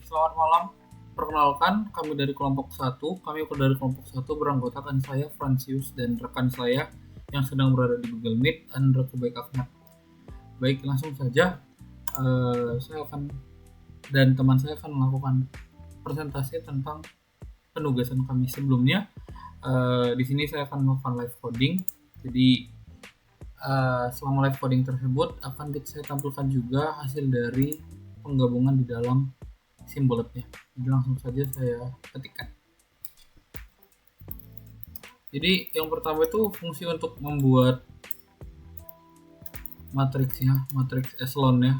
selamat malam. Perkenalkan, kami dari kelompok 1. Kami dari kelompok 1 beranggotakan saya, Fransius, dan rekan saya yang sedang berada di Google Meet, Andra Kubaik Ahmad. Baik, langsung saja. Saya akan dan teman saya akan melakukan presentasi tentang penugasan kami sebelumnya. Di sini saya akan melakukan live coding. Jadi selama live coding tersebut akan saya tampilkan juga hasil dari penggabungan di dalam simboletnya. Jadi langsung saja saya ketikkan. Jadi yang pertama itu fungsi untuk membuat matriksnya, matriks echelon ya.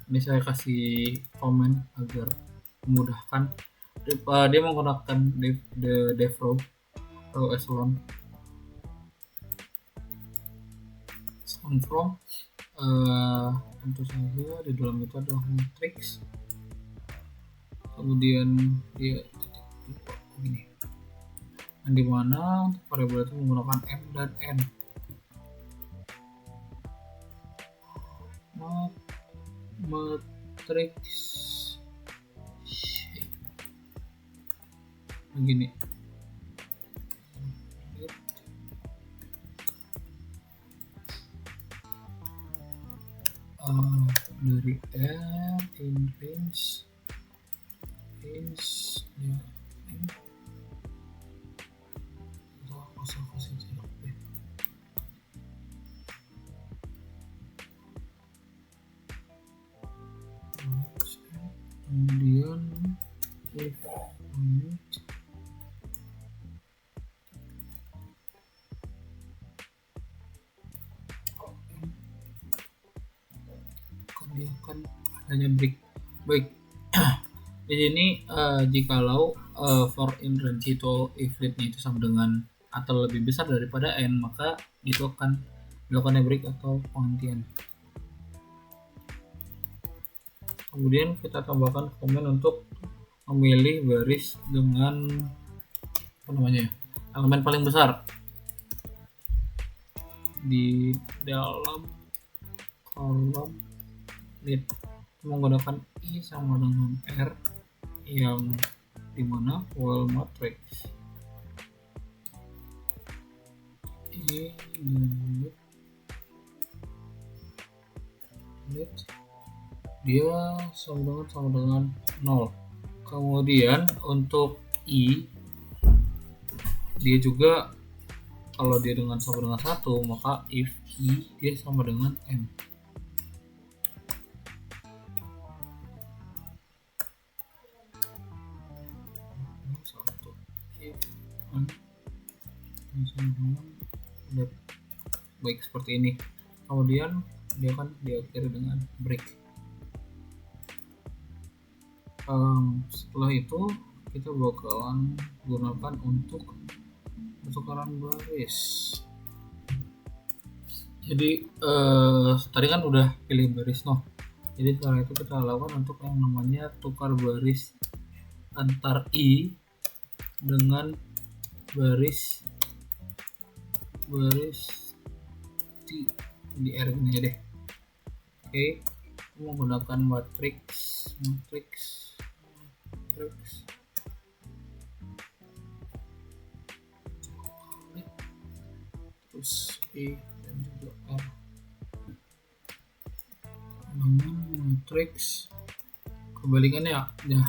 Ini saya kasih komen agar memudahkan. Dia menggunakan def row echelon from tentu saja di dalam itu adalah matriks, kemudian dia begini, yang dimana untuk variabel itu menggunakan m dan n. Matriks begini, dari R in range ya, ini kasih jarak ya. Kemudian if dia akan adanya break. Baik. Di sini jikalau for in range itu if rate-nya itu sama dengan atau lebih besar daripada n, maka itu akan dilakukan break atau penghentian. Kemudian kita tambahkan komen untuk memilih baris dengan elemen paling besar di dalam kolom list menggunakan i sama dengan r yang dimana whole matrix i list dia sama dengan 0. Kemudian untuk i dia juga kalau dia sama dengan 1, maka if i dia sama dengan m. Baik, seperti ini. Kemudian dia akan diakhiri dengan break. Setelah itu kita bakalan gunakan untuk pertukaran baris. Jadi tadi kan udah pilih baris jadi setelah itu kita lakukan untuk yang namanya tukar baris antar i dengan baris di R ini deh. Oke, menggunakan matriks terus I dan juga R dengan matriks kebalikannya ya.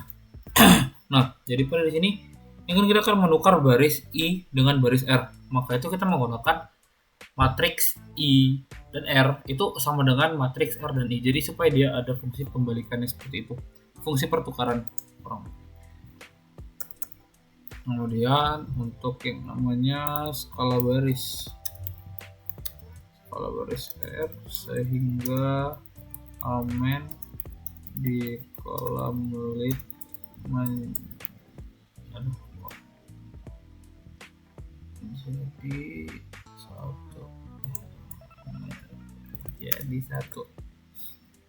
Nah, jadi pada di sini yang kita akan menukar baris I dengan baris R, maka itu kita menggunakan matriks I dan R itu sama dengan matriks R dan I. Jadi supaya dia ada fungsi pembalikannya seperti itu, fungsi pertukaran orang. Kemudian untuk yang namanya skala baris R, sehingga elemen di kolom list jadi satu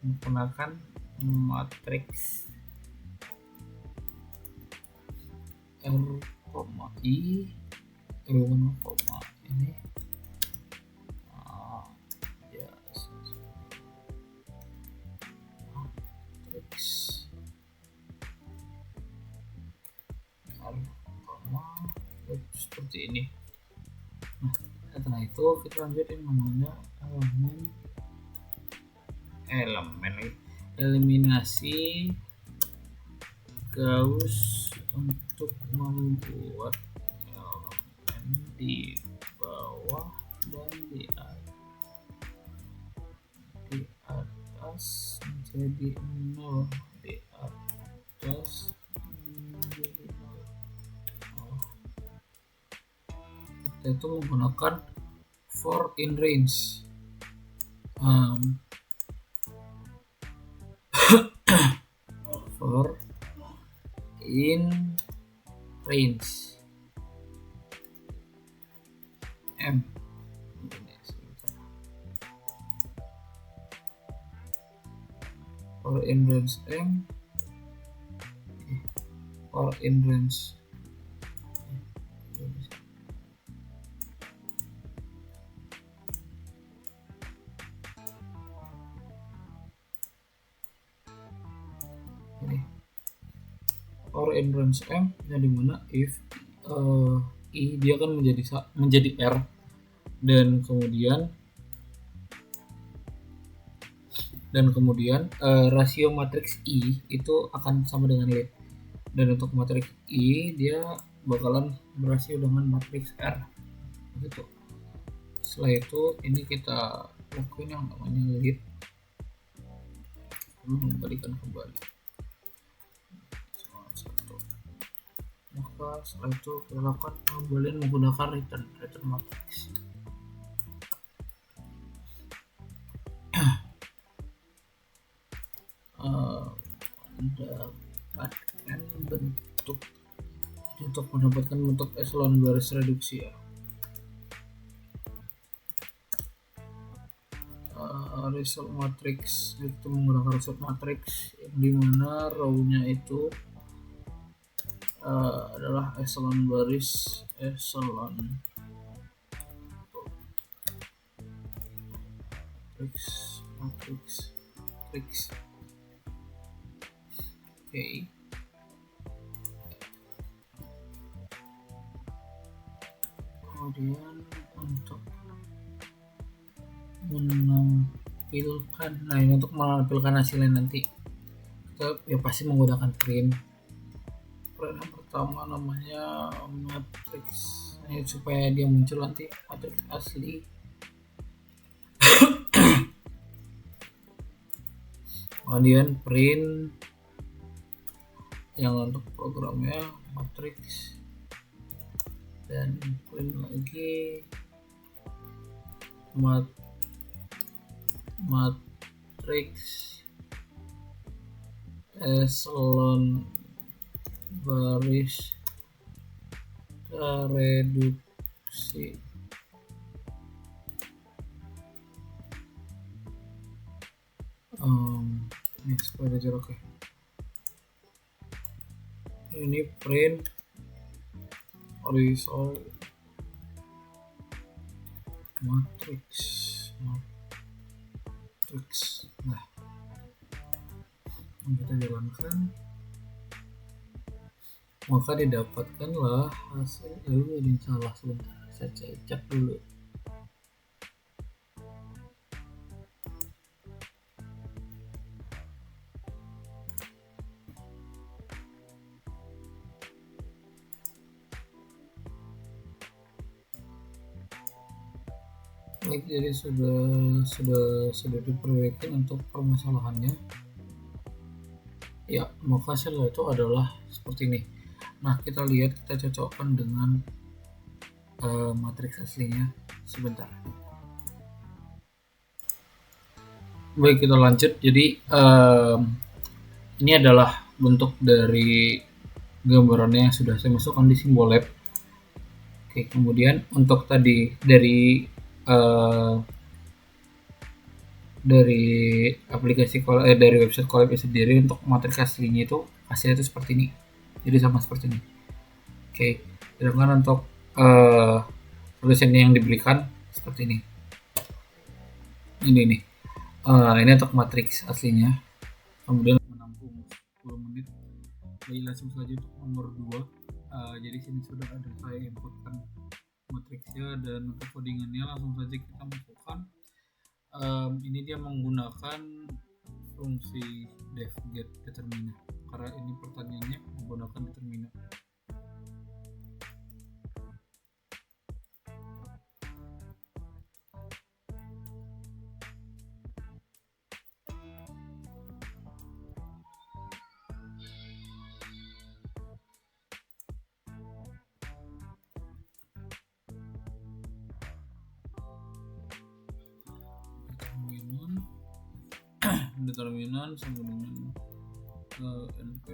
menggunakan matriks R, I, ini matriks pertama seperti ini. Nah, setelah itu kita lanjut yang namanya eliminasi Gauss untuk membuat elemen di bawah dan di atas menjadi 0, di atas menjadi 0. Kita itu menggunakan for in range. For in range M for in range M for in range ini or in range M yang dimana if I dia kan menjadi R dan kemudian rasio matriks I itu akan sama dengan lid, dan untuk matriks I dia bakalan berasio dengan matriks R gitu. Setelah itu ini kita lakuin yang namanya lid, mengembalikan kembali. Maka setelah itu kita lakukan pengembalian menggunakan return matrix. Mendapatkan bentuk, untuk mendapatkan bentuk echelon baris reduksi ya. Result matrix itu menggunakan result matrix yang dimana row-nya itu adalah echelon baris matrix. Oke. Kemudian untuk menampilkan, nah ini untuk menampilkan hasilnya nanti kita ya pasti menggunakan print yang pertama namanya matrix ini supaya dia muncul nanti matrix asli. Kemudian print yang untuk programnya matrix, dan print lagi matrix echelon baris reduksi. Ini supaya jarak ya. Ini print result matrix. Nah, kita jalankan, maka didapatkanlah hasil. Ada yang salah sebentar, saya cek dulu. Baik, jadi sudah diperbaiki untuk permasalahannya ya. Maka hasil itu adalah seperti ini. Nah, kita lihat, kita cocokkan dengan matriks aslinya sebentar. Baik, kita lanjut. Jadi ini adalah bentuk dari gambarannya yang sudah saya masukkan di Symbolab. Oke, kemudian untuk tadi dari aplikasi dari website Colab sendiri, untuk matriks aslinya itu hasilnya itu seperti ini, jadi sama seperti ini. Oke, sedangkan untuk solusinya yang diberikan seperti ini. Ini untuk matriks aslinya. Kemudian menampung 10 menit. Baik, langsung saja untuk nomor 2 Jadi sini sudah ada saya inputkan matriksnya, dan untuk codingannya langsung saja kita masukkan. Ini dia menggunakan fungsi def get determina, karena ini pertanyaannya menggunakan determina. Determinan sama dengan NP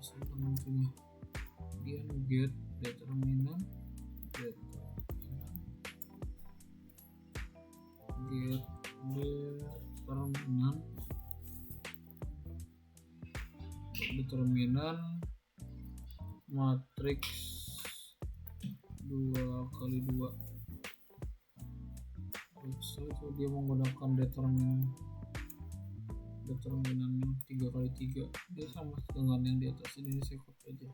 sama dengan munculnya dia get determinan get determinan matriks 2x2. So dia menggunakan determinan 3x3, dia sama dengan yang di atas ini. Saya copy aja.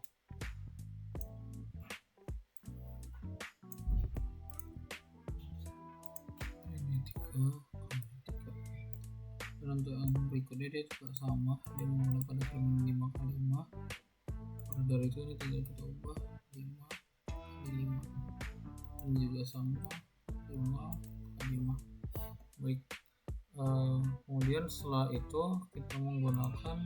Ini 3x3, dan untuk yang berikutnya dia juga sama, dia menggunakan determinan 5x5. Pada dari itu ini tinggal kita ubah 5x5, ini juga sama 5x5. Baik, kemudian setelah itu kita menggunakan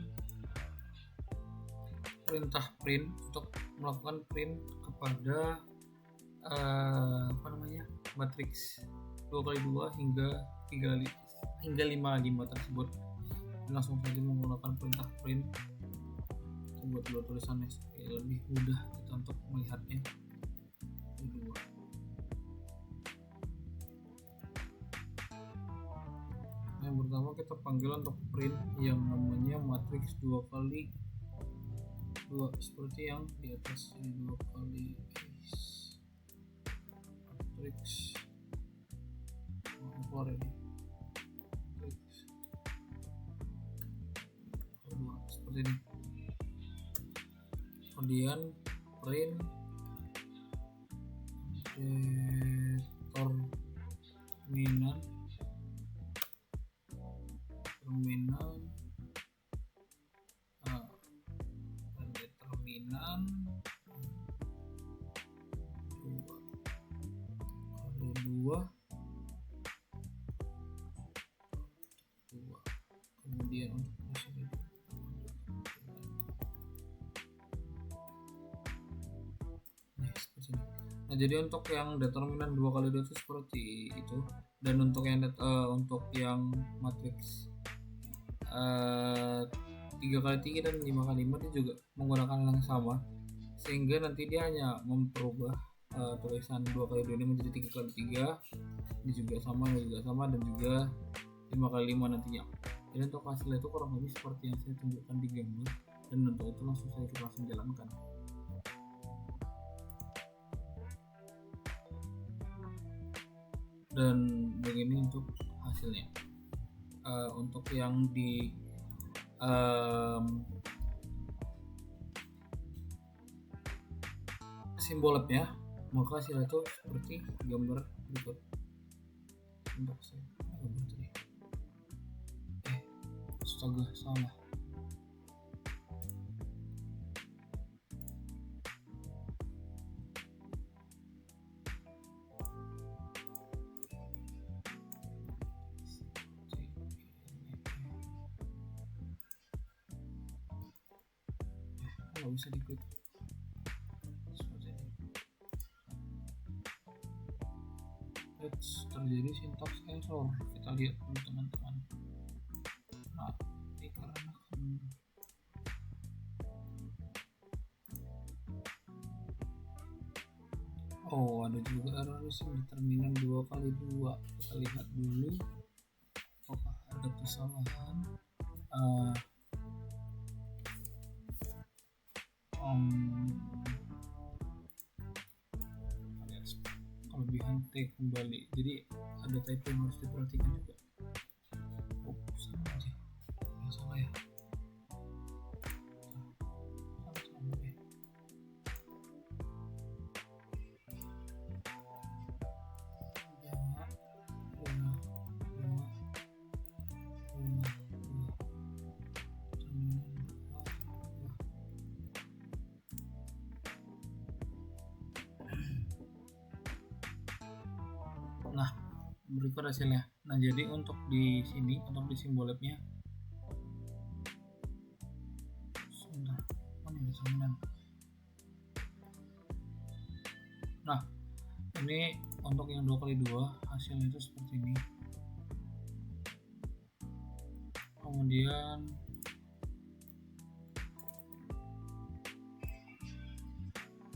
perintah print untuk melakukan print kepada matriks 2x2 hingga 5x5 tersebut. Langsung saja menggunakan perintah print. Kita buat dua tulisannya supaya lebih mudah kita untuk melihatnya. Kedua, yang pertama kita panggil untuk print yang namanya matriks 2x2 seperti yang di atas ini. 2x matriks keluar ini matriks 2 seperti ini. Kemudian print determinan 2x2, kemudian untuk ini. Nah, jadi untuk yang determinan 2x2 itu seperti itu, dan untuk yang matriks 3x3 dan 5x5 dia juga menggunakan yang sama, sehingga nanti dia hanya memperubah tulisan 2x2 ini menjadi 3x3. Ini juga sama dan juga 5x5 nantinya. Jadi untuk hasilnya itu kurang lebih seperti yang saya tunjukkan di gambar, dan untuk itu langsung saya jalankan. Dan begini untuk hasilnya. Untuk yang di simbol labnya, maka hasilnya itu seperti gambar berikut. Untuk saya gambar tadi, astaga, salah. Nggak bisa diklik seperti ini. Terjadi syntax error. Kita lihat dulu teman-teman. Nah, ini karena Oh, ada juga error di sini, determinan 2 kali 2. Kita lihat dulu apakah ada kesalahan. Alias kelebihan T kembali, jadi ada typo yang harus diperhatikan juga. Oh, sama aja, nggak salah ya. Sama deh. Nah, berikut hasilnya. Nah, jadi untuk di sini, untuk di simbol labnya, sebentar, ini ada cerminan. Nah, ini untuk yang 2 kali 2 hasilnya itu seperti ini. Kemudian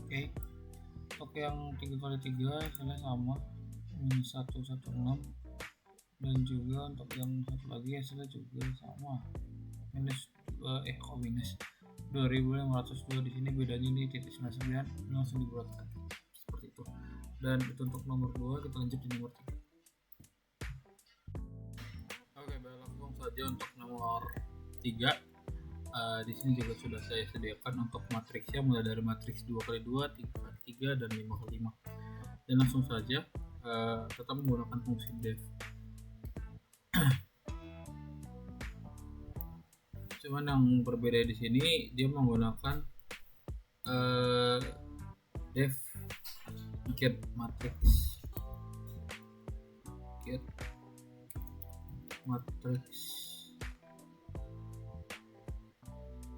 oke, untuk yang 3 kali 3 hasilnya sama, minus 116, dan juga untuk yang satu lagi hasilnya juga sama, minus minus 2502. Di sini bedanya ini titik 99, langsung dibulatkan seperti itu. Dan itu untuk nomor 2. Kita lanjut di nomor 3. Oke, baik, langsung saja untuk nomor 3. Di sini juga sudah saya sediakan untuk matriksnya, mulai dari matriks 2 kali 2, 3 kali 3, dan 5 kali 5. Dan langsung saja tetap menggunakan fungsi def. Cuman yang berbeda di sini dia menggunakan def get matrix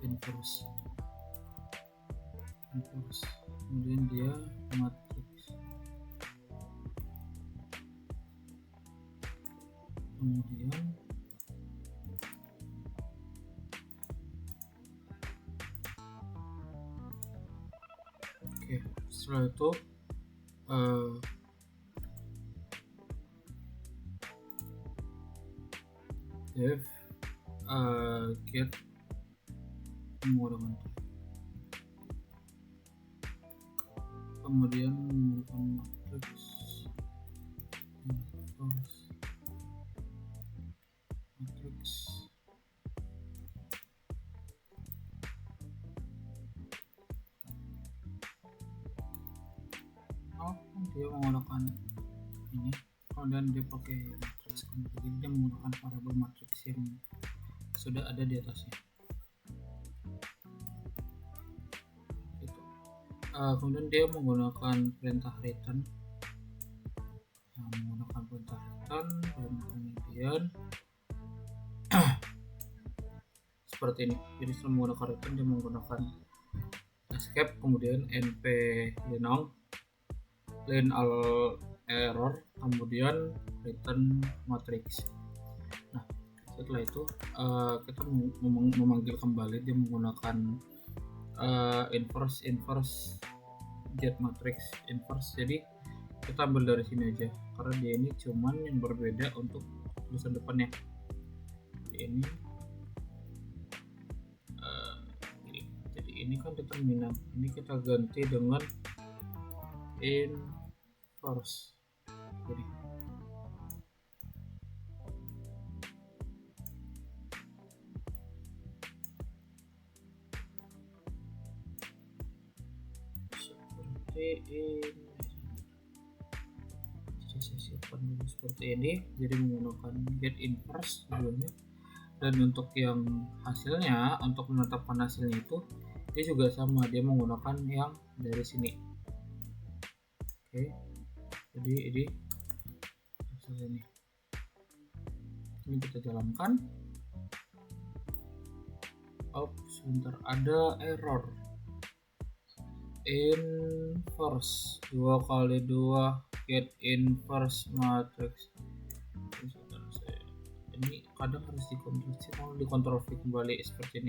inverse, kemudian dia matrix, kemudian setelah itu def get menggunakan, kemudian menggunakan matrix inverse matrix, dia menggunakan ini, kemudian dia pakai matrix, kemudian dia menggunakan variabel matrix yang sudah ada di atasnya. Kemudian dia menggunakan perintah return, dan kemudian seperti ini. Jadi setelah menggunakan return, dia menggunakan escape, kemudian np len all error, kemudian return matrix. Nah, setelah itu kita memanggil kembali, dia menggunakan inverse get matrix inverse. Jadi kita ambil dari sini aja, karena dia ini cuman yang berbeda untuk tulisan depannya. Ini jadi ini kan determinan, ini kita ganti dengan inverse. Jadi ini saya siapkan dulu seperti ini. Jadi menggunakan get inverse dulunya, dan untuk yang hasilnya, untuk menetapkan hasilnya itu dia juga sama, dia menggunakan yang dari sini. Oke, jadi ini hasilnya ini kita jalankan. Sebentar, ada error inverse 2 kali 2 get inverse matrix. Ini kadang harus dikonversi, kalau dikontrol V kembali seperti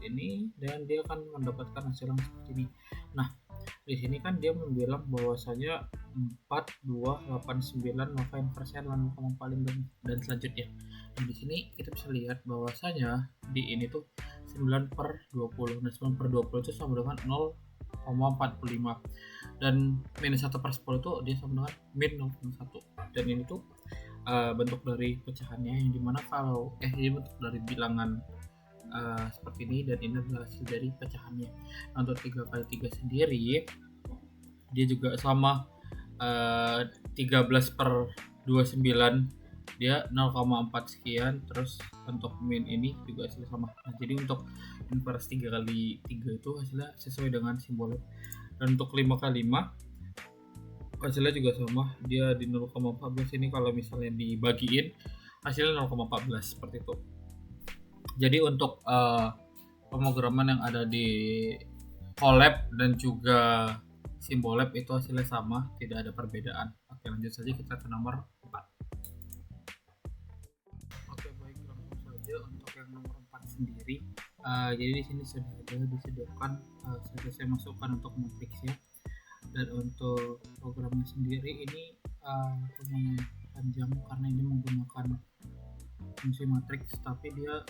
ini, dan dia akan mendapatkan hasil yang seperti ini. Nah, Di sini kan dia membilang bahwasanya 4, 2, 8, 9 maka inversnya adalah 0,5 dan selanjutnya. Dan di sini kita bisa lihat bahwasanya di ini tuh 9/20. Nah, 9/20 itu sama dengan 0,45 dan minus 1/10 itu dia sama dengan min 0,1. Dan ini tuh bentuk dari pecahannya, yang dimana kalau ini bentuk dari bilangan seperti ini, dan ini adalah hasil dari pecahannya. Nah, untuk 3 kali 3 sendiri dia juga sama 13/29, dia 0,4 sekian. Terus untuk min ini juga hasilnya sama. Nah, jadi untuk inverse 3 kali 3 itu hasilnya sesuai dengan simbolnya. Dan untuk 5 kali 5 hasilnya juga sama, dia di 0,14. Ini kalau misalnya dibagiin hasilnya 0,14 seperti itu. Jadi untuk pemrograman yang ada di Colab dan juga Symbolab itu hasilnya sama, tidak ada perbedaan. Oke, lanjut saja kita ke nomor 4. Oke, baik, langsung saja untuk yang nomor 4 sendiri. Jadi di sini sudah ada disediakan, sudah saya masukkan untuk matriksnya. Dan untuk programnya sendiri ini lumayan panjang karena ini menggunakan fungsi matriks, tapi dia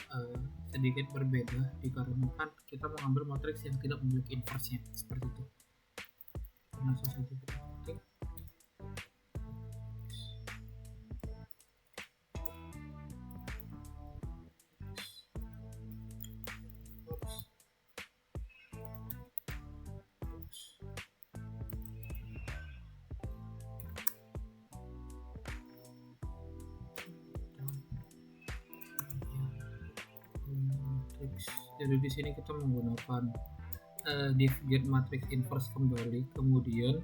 sedikit berbeda dikarenakan kita mengambil matriks yang tidak memiliki inversnya seperti itu. Langsung saja kita ketik. Jadi di sini kita menggunakan div get matrix inverse kembali, kemudian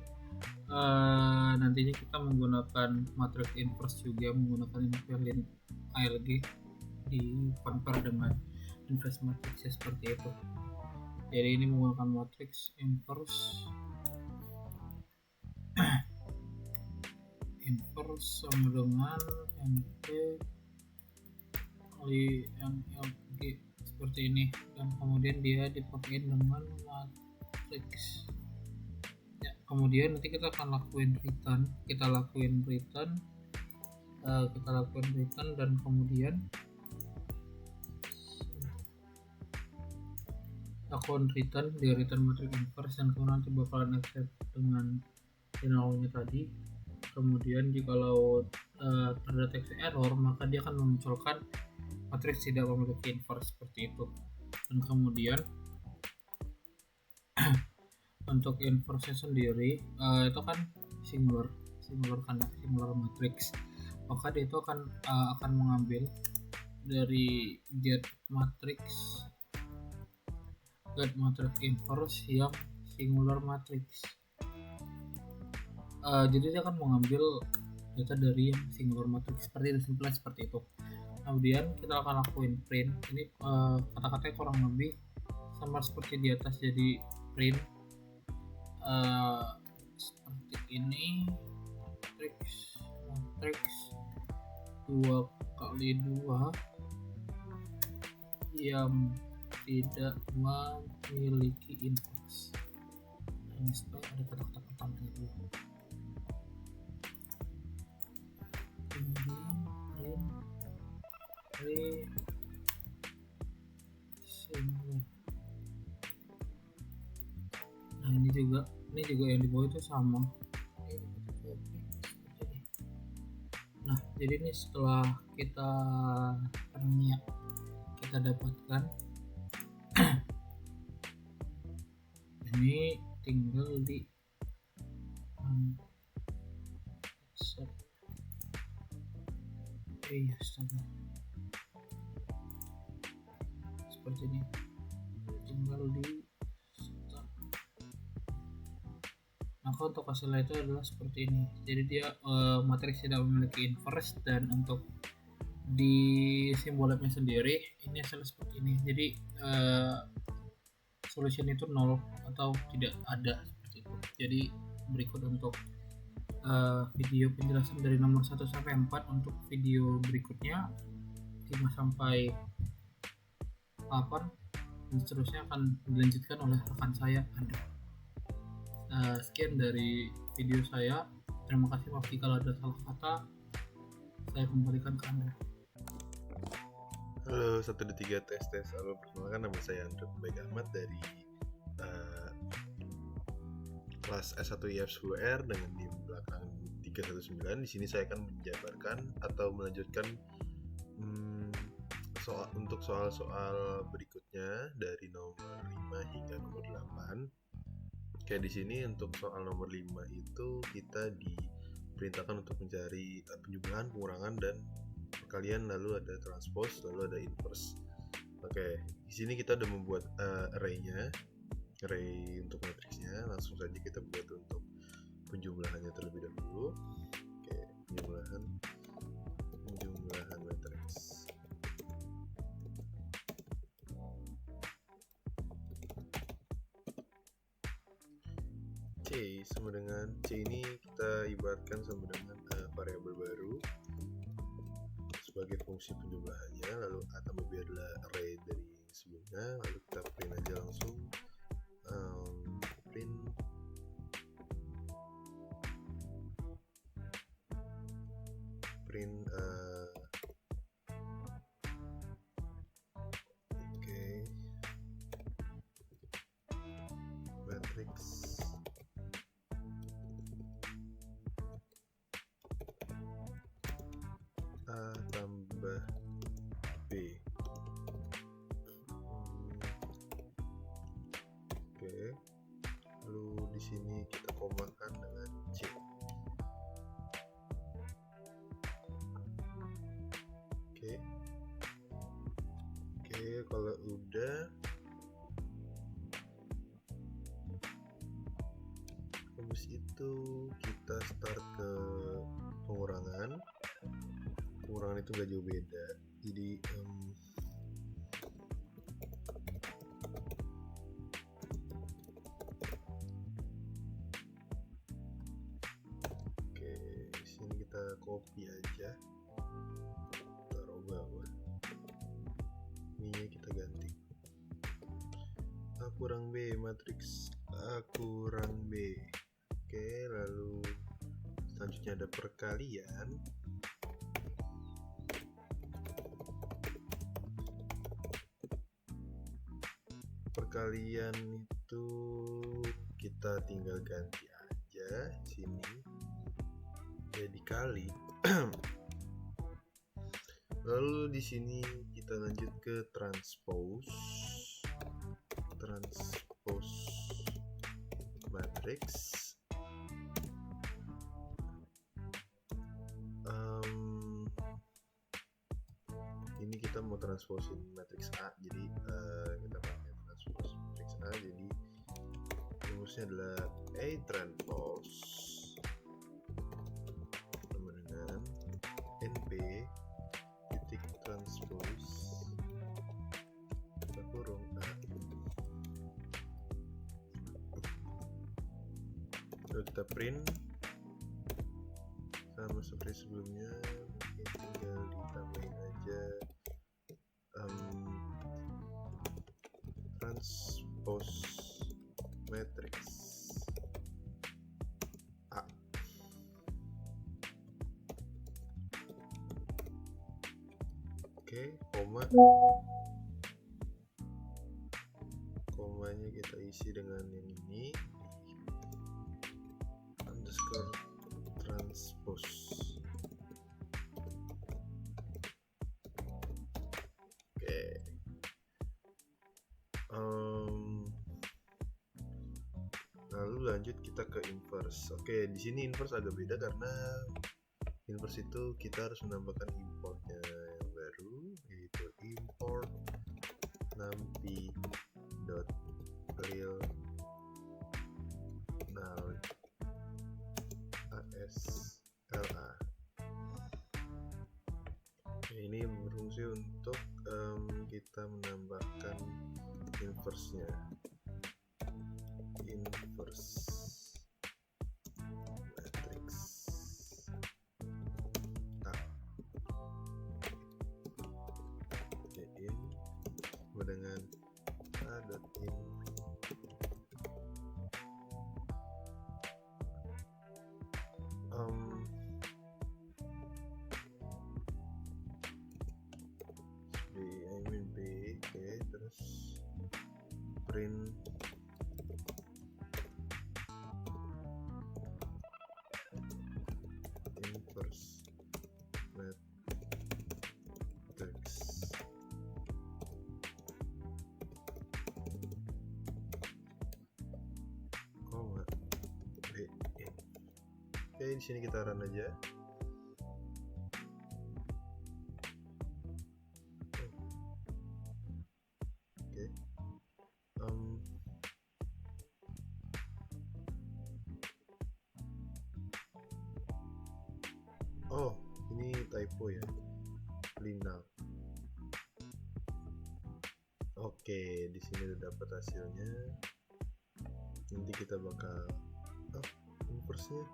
nantinya kita menggunakan matrix inverse juga menggunakan invariant ALG di compare dengan inverse matrix seperti itu. Jadi ini menggunakan matrix inverse sama dengan NP kali NLG seperti ini, dan kemudian dia dipakai dengan matrix ya. Kemudian nanti kita akan lakuin return, dan kemudian lakukan return di return matrix inverse, dan kemudian nanti bakalan accept dengan finalnya tadi. Kemudian jikalau terdeteksi error, maka dia akan memunculkan matriks tidak memiliki inverse seperti itu. Dan kemudian untuk inverse sendiri itu kan singular matrix, maka dia itu akan mengambil dari get matrix inverse yang singular matrix. Jadi dia akan mengambil data dari yang singular matrix seperti itu, simpelnya seperti itu. Kemudian kita akan lakuin print. Ini kata-katanya kurang lebih sama seperti di atas, jadi print seperti ini, matrix 2 kali 2 yang tidak memiliki inverse. Ini supaya ada kata-kata pertama dulu. Kemudian print singular. Nah, ini juga yang di bawah itu sama. Nah, jadi ini setelah kita dapatkan ini tinggal di seperti ini, tinggal di start. Maka untuk hasilnya itu adalah seperti ini. Jadi dia matriks tidak memiliki inverse, dan untuk di simbolnya sendiri ini hasilnya seperti ini. Jadi solution itu 0 atau tidak ada seperti itu. Jadi berikut untuk video penjelasan dari nomor 1 sampai 4. Untuk video berikutnya 5 sampai 8 dan seterusnya akan dilanjutkan oleh rekan saya, Andra. Sekian dari video saya. Terima kasih, maaf jika ada salah kata. Saya kembalikan ke Anda. Halo, 1, 2, 3, tes. Halo, perkenalkan nama saya Andrew Baik Ahmad dari kelas S1 IF10R dengan NIM belakang 319. Di sini saya akan menjabarkan atau melanjutkan untuk soal-soal berikutnya dari nomor 5 hingga nomor 8. Oke, di sini untuk soal nomor 5 itu kita diperintahkan untuk mencari penjumlahan, pengurangan, dan perkalian, lalu ada transpose, lalu ada inverse. Oke, di sini kita udah membuat array untuk matriksnya. Langsung saja kita buat untuk penjumlahannya terlebih dahulu. Oke, penjumlahan matriks. C sama dengan C ini kita ibaratkan sama dengan variabel baru sebagai fungsi penjumlahannya, lalu A tambah B adalah array dari sebelumnya, lalu kita print aja langsung print matrix A tambah B. Oke, lalu di sini kita komakan dengan C. Oke, kalau udah, habis itu kita start ke pengurangan itu nggak jauh beda, jadi oke, di sini kita copy aja, taruh bawah, ini kita ganti A kurang B, matriks A kurang B. Oke, lalu selanjutnya ada perkalian. Perkalian itu kita tinggal ganti aja sini jadi kali. Lalu di sini kita lanjut ke transpose matrix. Ini kita mau transposin matriks A, jadi kita pakai transpose matriks A, jadi rumusnya adalah A transpose sama dengan NP titik transpose kita kurung A. Lalu kita print sama seperti sebelumnya, mungkin tinggal ditambahin aja transpose matrix A. Oke, komanya kita isi dengan yang ini, underscore transpose. Oke, lalu lanjut kita ke inverse. Oke, di sini inverse agak beda karena inverse itu kita harus menambahkan importnya yang baru, yaitu import numpy dot real null asla. Ini berfungsi untuk kita menambahkan inverse-nya. Inverse matrix A. Oke, in dengan A.in print inverse matrix. Koma B. Oke, di sini kita run aja. Oke. Oh, ini typo ya. Linal. Oke, di sini udah dapat hasilnya. Nanti kita bakal inverse-nya.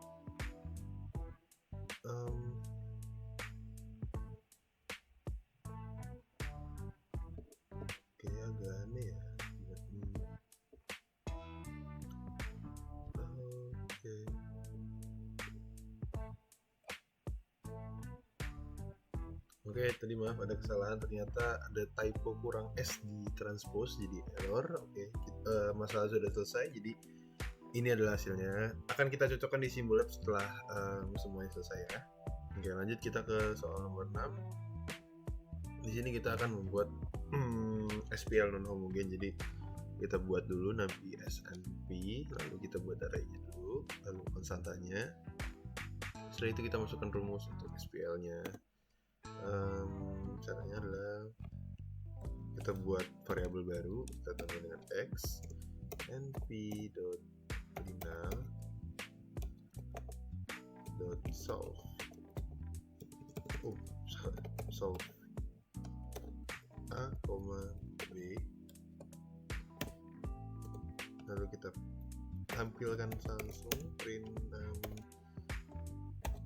Oke, agak aneh ya. Oke. Oke, tadi maaf ada kesalahan, ternyata ada typo kurang S di transpose jadi error. Oke, masalah sudah selesai, jadi ini adalah hasilnya. Akan kita cocokkan di Simulab setelah semuanya selesai ya. Oke, lanjut kita ke soal nomor 6. Di sini kita akan membuat SPL non homogen. Jadi kita buat dulu nabi SNP, lalu kita buat array-nya dulu, lalu konstantanya. Setelah itu kita masukkan rumus untuk SPL-nya. Caranya adalah kita buat variabel baru, kita tambah dengan x, np.lina.solve solve a, b, lalu kita tampilkan langsung print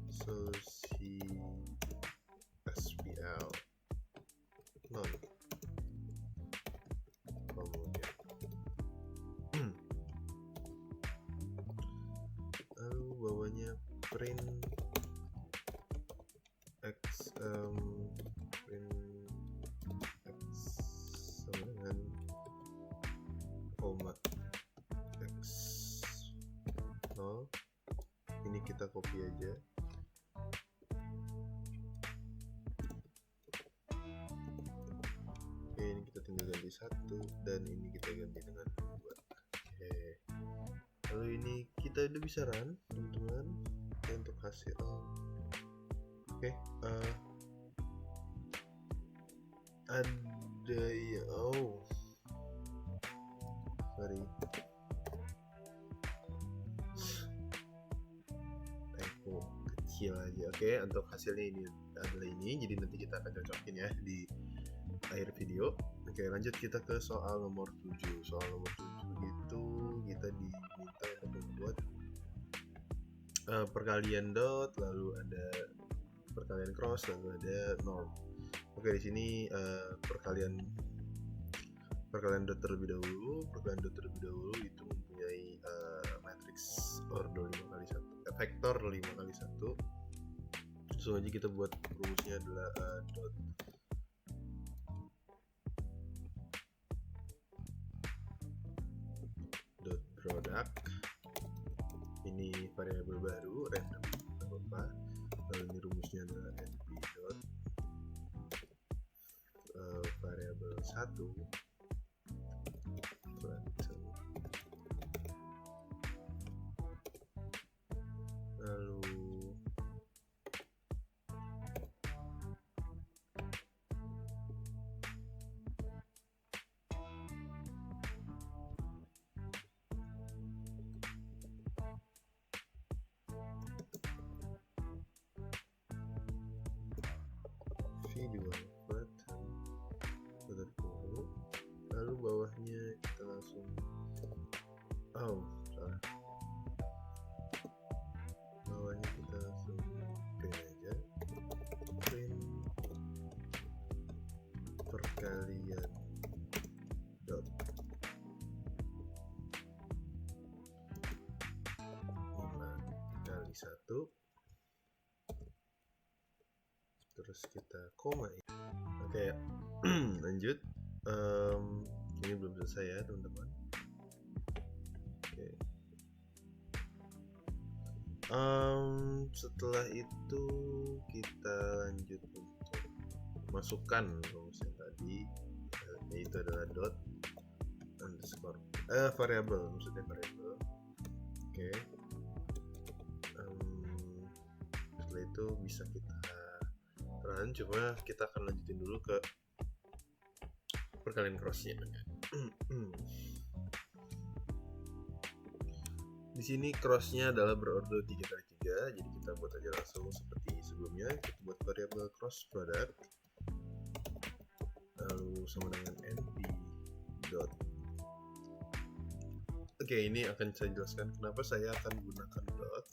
solusi SPL non homogen. Lalu bawahnya print x sama dengan koma x 0. Ini kita copy aja. Ini kita tinggal ganti 1 dan ini kita ganti dengan 2. Oke. Lalu ini kita udah bisa run, teman-teman. Untuk hasil. Oke. Ada ya. Sorry. Typo kecil aja. Oke, untuk hasilnya ini adalah ini. Jadi nanti kita akan cocokin ya di akhir video. Oke, lanjut kita ke soal nomor 7. Soal nomor 7 itu kita diminta untuk membuat perkalian dot, lalu ada perkalian cross, lalu ada norm. Oke, di sini perkalian dot terlebih dahulu. Perkalian dot terlebih dahulu itu mempunyai matriks order 5 kali 1, vektor 5 kali 1. Langsung aja kita buat rumusnya adalah dot product. Ini variabel baru random apa. Lalu ini rumusnya adalah np dot variabel 1 lalu v2 lalu bawahnya kita langsung salah, bawahnya kita langsung print aja, print perkalian dot 5 kali 1, terus kita koma. Oke, lanjut. Ini belum selesai ya teman-teman. Setelah itu kita lanjut untuk masukkan rumus yang tadi, yaitu adalah dot underscore variable, maksudnya variable. Oke. Setelah itu bisa kita run, cuma kita akan lanjutin dulu ke perkalian crossnya. Di sini crossnya adalah berorder 3x3, jadi kita buat aja langsung seperti sebelumnya. Kita buat variabel cross product, lalu sama dengan np dot. Oke, ini akan saya jelaskan kenapa saya akan gunakan dot.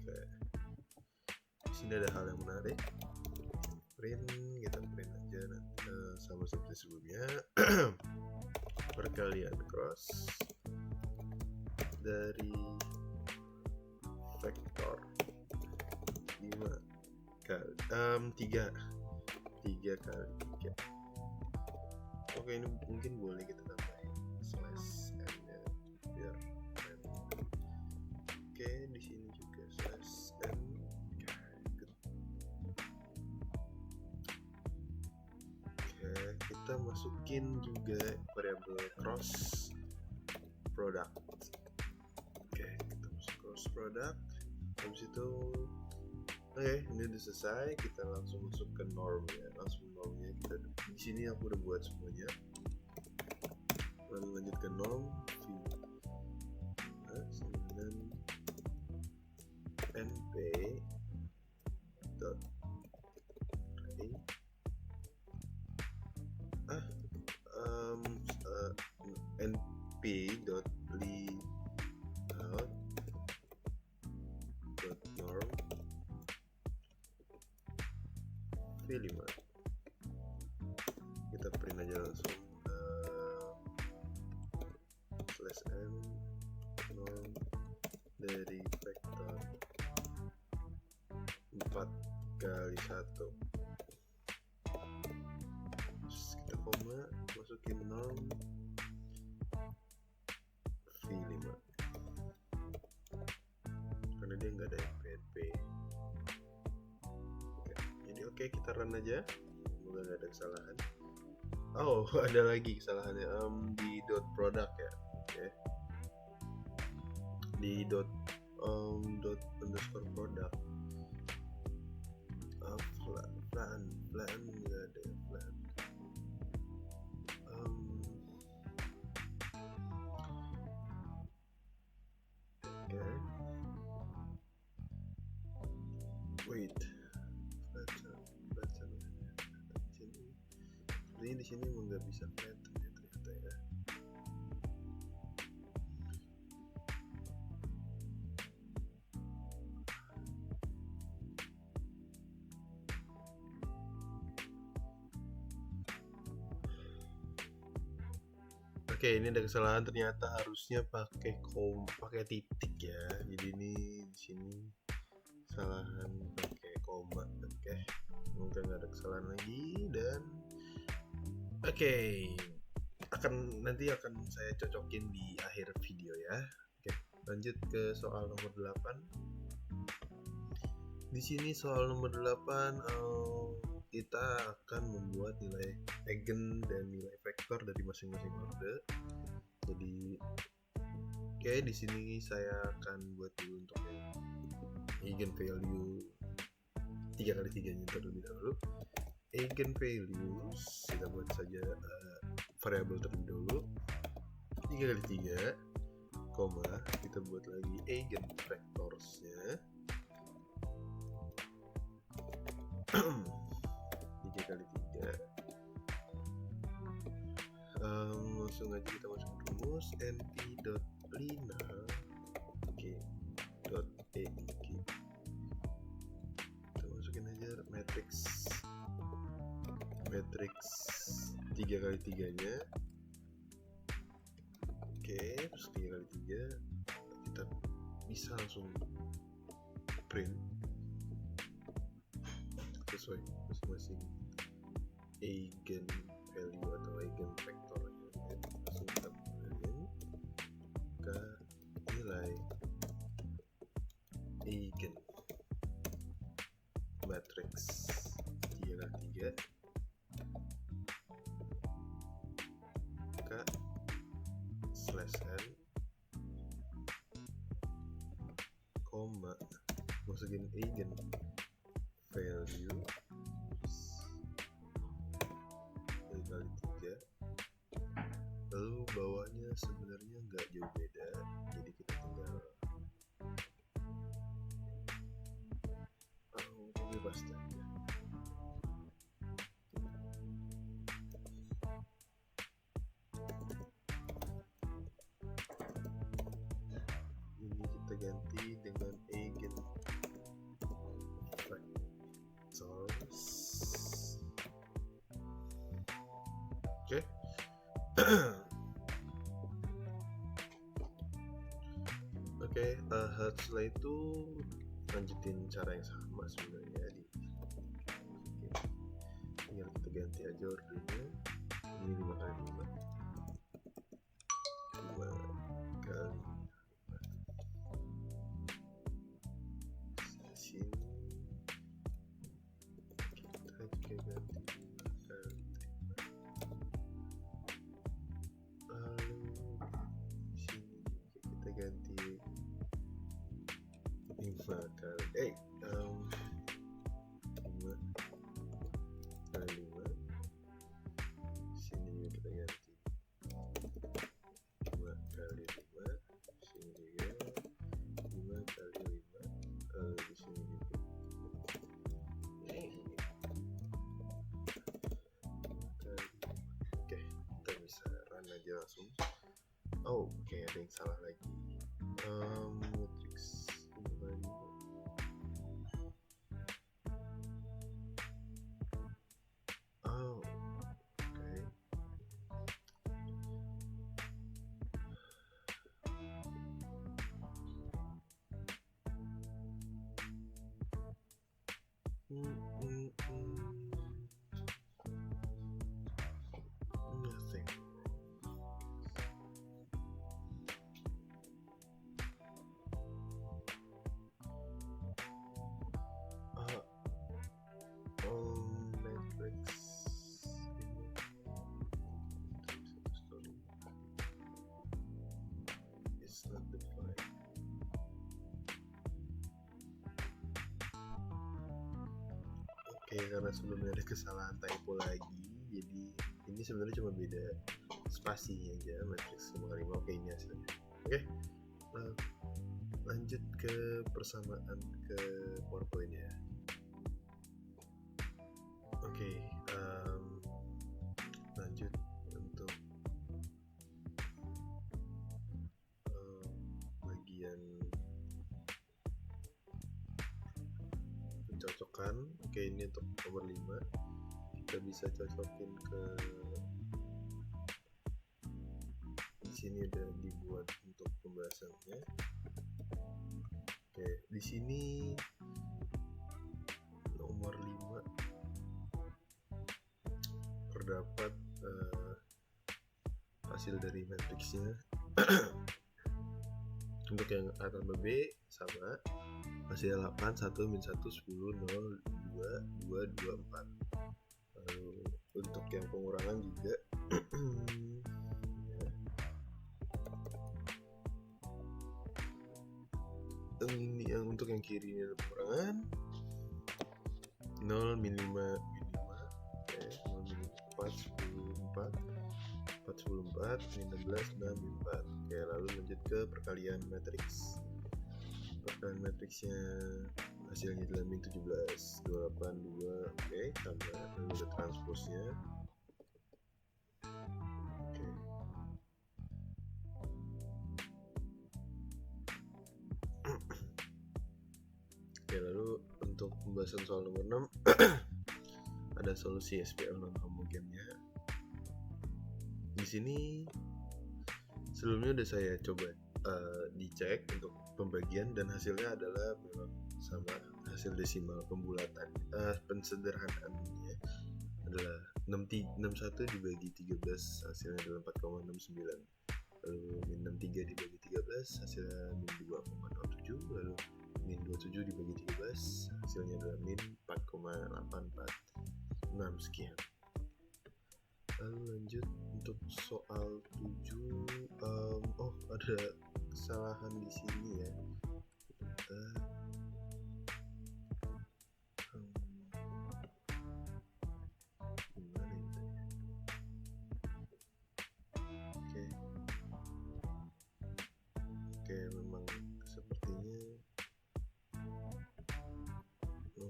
Oke, di sini ada hal yang menarik. Kita print aja sama seperti sebelumnya. Perkalian cross dari vektor 5 kali 3 kali 3. Oke, ini mungkin boleh kita tambahin slash n nya biar keren. Oke, di sini juga slash n. Kita masukin juga variabel cross product. Oke, kita masuk cross product. Habis itu ini udah selesai. Kita langsung masuk ke norm ya. Langsung normnya kita di sini aku udah buat semuanya. Lalu lanjut ke norm dan np dot np dot layout dot norm v5. Kita print aja langsung slash n norm dari vektor 4 kali 1. Terus kita koma, masukin norm v5 karena dia nggak ada NPNP. Oke, kita run aja, semoga nggak ada kesalahan. Oh, ada lagi kesalahannya di dot product ya. Oke, di dot underscore product plan nggak ada plan. Wait, ini di sini emang nggak bisa flat ternyata ya. Oke, ini ada kesalahan, ternyata harusnya pakai titik ya. Jadi ini di sini kesalahan pakai koma. Oke, semoga nggak ada kesalahan lagi. Dan nanti akan saya cocokin di akhir video ya. Oke, lanjut ke soal nomor 8. Di sini soal nomor 8 kita akan membuat nilai eigen dan nilai vektor dari masing-masing order. Jadi di sini saya akan buat dulu untuk eigen value 3x3 nya terlebih dahulu. Eigen values kita buat saja variabel terlebih dahulu 3x3, koma, kita buat lagi eigen vectorsnya 3x3. Langsung aja kita masuk rumus np.lina kita masukin aja matrix 3x3 nya. Terus 3x3 kita bisa langsung print sesuai masing-masing eigen value atau eigen vektornya. Langsung kita print eigen matrix ialah 3 K /n koma masukin eigen value kali 3, lalu bawahnya sebenarnya nggak jauh beda, jadi kita tinggal bebas aja. Ini kita ganti dengan eigen vectors. Oke. Oke, setelah itu lanjutin cara yang sama sebenarnya, tinggal kita ganti aja ordernya. Ini 5 kali 5 kali sini kita juga ganti 5 kali 5, lalu sini kita ganti 5 kali 5 kali 5, sini juga kita ganti 5 kali 5, sini juga 5 kali 5, di sini juga oke, kita bisa run aja langsung. Oke, ada yang salah lagi. Matrix nothing. Matrix it's not defined. Oke, karena sebelumnya ada kesalahan typo lagi, jadi ini sebenarnya cuma beda spasi aja, matrix 5 kali 5. Oke, ini hasilnya. Oke, lanjut ke persamaan ke PowerPoint ya. Oke, lanjut untuk bagian pencocokan. Oke, ini untuk nomor 5 kita bisa cocokin ke di sini, udah dibuat untuk pembahasannya. Oke, di sini nomor 5 terdapat hasil dari matriksnya. Untuk yang A tambah B sama, hasil 8, 1, min 1, 10, 0, 2, 2, 2, 4. Lalu untuk yang pengurangan juga ini yang untuk yang kiri ini ada pengurangan 0, min 5, min 5, oke, 0, min 4, 10, 4, 4, 10, 4, min 16, 6, min 4. Oke, lalu lanjut ke perkalian matriks. Perkalian matriksnya hasilnya adalah min 17, 28, 2, oke, tambah, lalu ada transposnya. Oke. Oke, lalu untuk pembahasan soal nomor 6 ada solusi SPL non homogennya. Di sini sebelumnya udah saya coba dicek untuk pembagian dan hasilnya adalah memang sama hasil desimal pembulatan. Pensederhanaannya adalah 61 dibagi 13 hasilnya adalah 4,69. Lalu min 63 dibagi 13 hasilnya min 2,07. Lalu min 27 hasilnya adalah min 4,846 sekian. Lalu lanjut untuk soal 7. Ada kesalahan di sini ya. Gimana itu ya? Oke, memang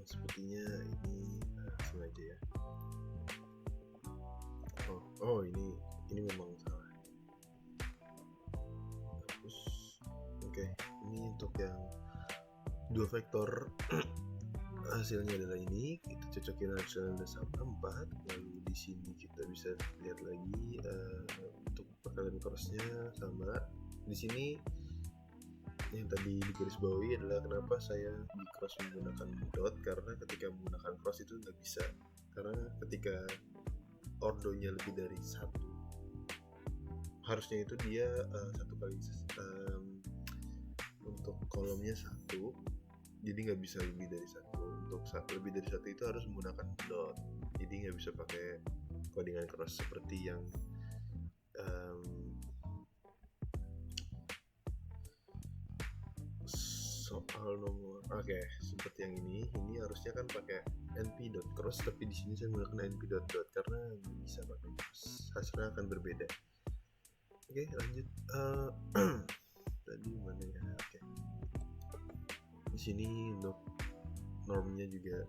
sepertinya ini sengaja ya. Ini memang salah. Terus ini untuk yang dua vektor hasilnya adalah ini, kita cocokin hasilnya sama 4. Lalu di sini kita bisa lihat lagi untuk perkalian crossnya sama. Di sini yang tadi di garis bawahi adalah kenapa saya di cross menggunakan dot, karena ketika menggunakan cross itu nggak bisa, karena ketika ordonya lebih dari 1 harusnya itu dia 1 kali untuk kolomnya 1, jadi nggak bisa lebih dari 1. Untuk lebih dari 1 itu harus menggunakan dot, jadi nggak bisa pakai codingan cross seperti yang soal nomor seperti yang ini harusnya kan pakai np.cross, tapi di sini saya menggunakan np.dot karena nggak bisa pakai cross, hasilnya akan berbeda. Lanjut. Tadi mana ya? Di sini untuk normnya juga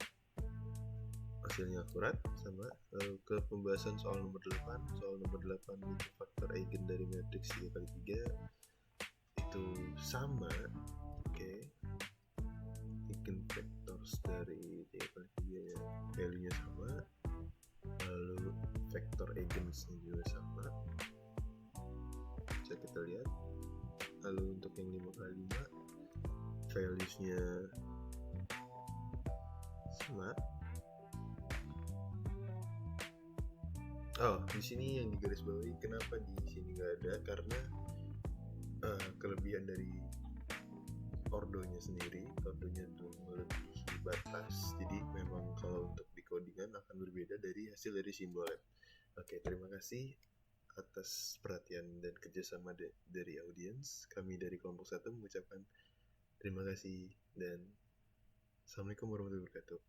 hasilnya akurat sama. Lalu ke pembahasan soal nomor 8. Soal nomor 8 itu faktor eigen dari matriks 3x3 itu sama. Eigenvectors dari 3x3 ya, value nya sama. Lalu vektor eigens juga sama, bisa kita lihat. Lalu untuk yang 5x5 values nya sama. Di sini yang digaris bawahi, kenapa di sini nggak ada, karena kelebihan dari ordonya sendiri, ordonya itu melebihi batas, jadi memang kalau untuk decodingan akan berbeda dari hasil dari simbolnya. Terima kasih atas perhatian dan kerjasama dari audiens. Kami dari kelompok 1 mengucapkan terima kasih dan Assalamualaikum warahmatullahi wabarakatuh.